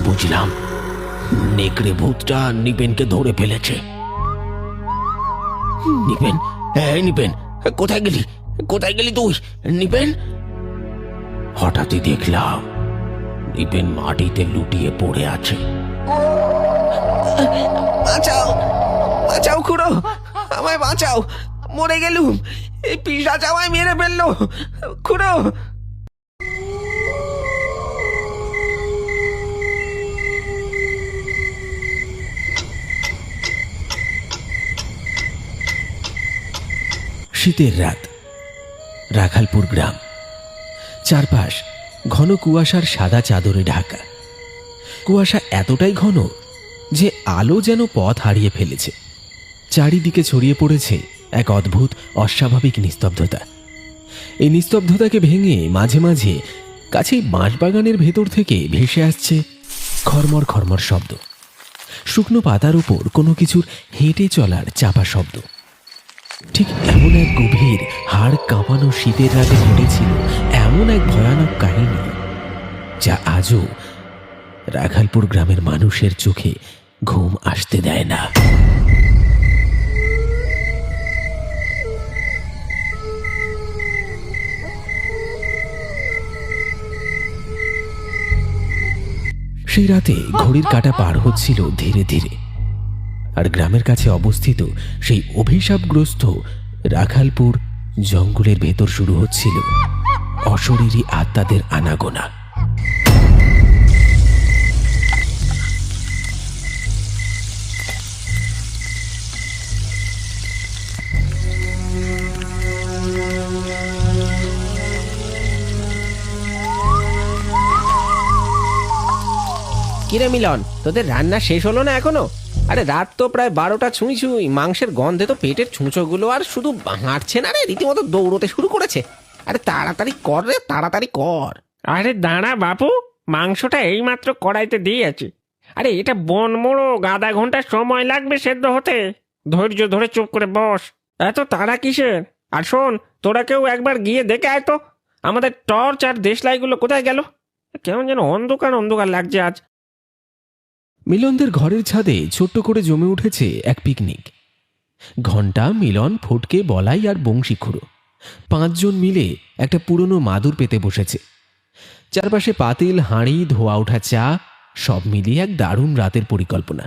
বুঝলাম, নেকড়ে ভূতটা নিপেনকে ধরে ফেলেছে। নিপেন, এই নিপেন, কোথায় গেলি? কোথায় গেলি তুই নিপেন? হঠাৎই দেখলাম নিপেন মাটিতে লুটিয়ে পড়ে আছে। বাঁচাও, বাঁচাও খুড়ো, আমায় বাঁচাও, মরে গেলুম, এই পিশাচ আমায় মেরে ফেললো খুড়ো। শীতের রাত, রাখালপুর গ্রাম। চারপাশ ঘন কুয়াশার সাদা চাদরে ঢাকা। কুয়াশা এতটাই ঘন যে আলো যেন পথ হারিয়ে ফেলেছে। চারিদিকে ছড়িয়ে পড়েছে এক অদ্ভুত অস্বাভাবিক নিস্তব্ধতা। এই নিস্তব্ধতাকে ভেঙে মাঝে মাঝে কাছেই বাঁশবাগানের ভেতর থেকে ভেসে আসছে খরমর খরমর শব্দ, শুকনো পাতার উপর কোনো কিছুর হেঁটে চলার চাপা শব্দ। ঠিক এমন এক গভীর হাড় কাঁপানো শীতের রাতে ঘটেছিল এমন এক ভয়ানক কাহিনী, যা আজও রাখালপুর গ্রামের মানুষের চোখে ঘুম আসতে দেয় না। সেই রাতে ঘড়ির কাঁটা পার হচ্ছিল ধীরে ধীরে, আর গ্রামের কাছে অবস্থিত সেই অভিশাপগ্রস্ত রাখালপুর জঙ্গলের ভেতর শুরু হচ্ছিল অশরীরী আত্মাদের আনাগোনা। কিরে মিলন, তোদের রান্না শেষ হলো না এখনো? আরে রাত তো প্রায় 12টা ছুঁই ছুঁই, মাংসের গন্ধে তো পেটের ছুঁচোগুলো আর শুধু হাঁটছে না রে, রীতিমতো দৌড়তে শুরু করেছে। আরে তাড়াতাড়ি কর রে, তাড়াতাড়ি কর। আরে দাঁড়া বাপু, মাংসটা এইমাত্র কড়াইতে দিয়েছি। আরে এটা বন মোড়ক, আধা ঘন্টা সময় লাগবে সেদ্ধ হতে। ধৈর্য ধরে চুপ করে বস, এত তাড়া কিসের? আর শোন, তোরা কেউ একবার গিয়ে দেখে আয় তো, আমাদের টর্চ আর দেশলাইগুলো কোথায় গেল? কেমন যেন অন্ধকার অন্ধকার লাগছে আজ। মিলনদের ঘরের ছাদে ছোট্ট করে জমে উঠেছে এক পিকনিক। ঘণ্টা, মিলন, ফটকে, বলাই আর বংশী খুড়ো 5 জন মিলে একটা পুরনো মাদুর পেতে বসেছে। চারপাশে পাতিল, হাঁড়ি, ধোয়া ওঠা চা, সব মিলিয়ে এক দারুণ রাতের পরিকল্পনা।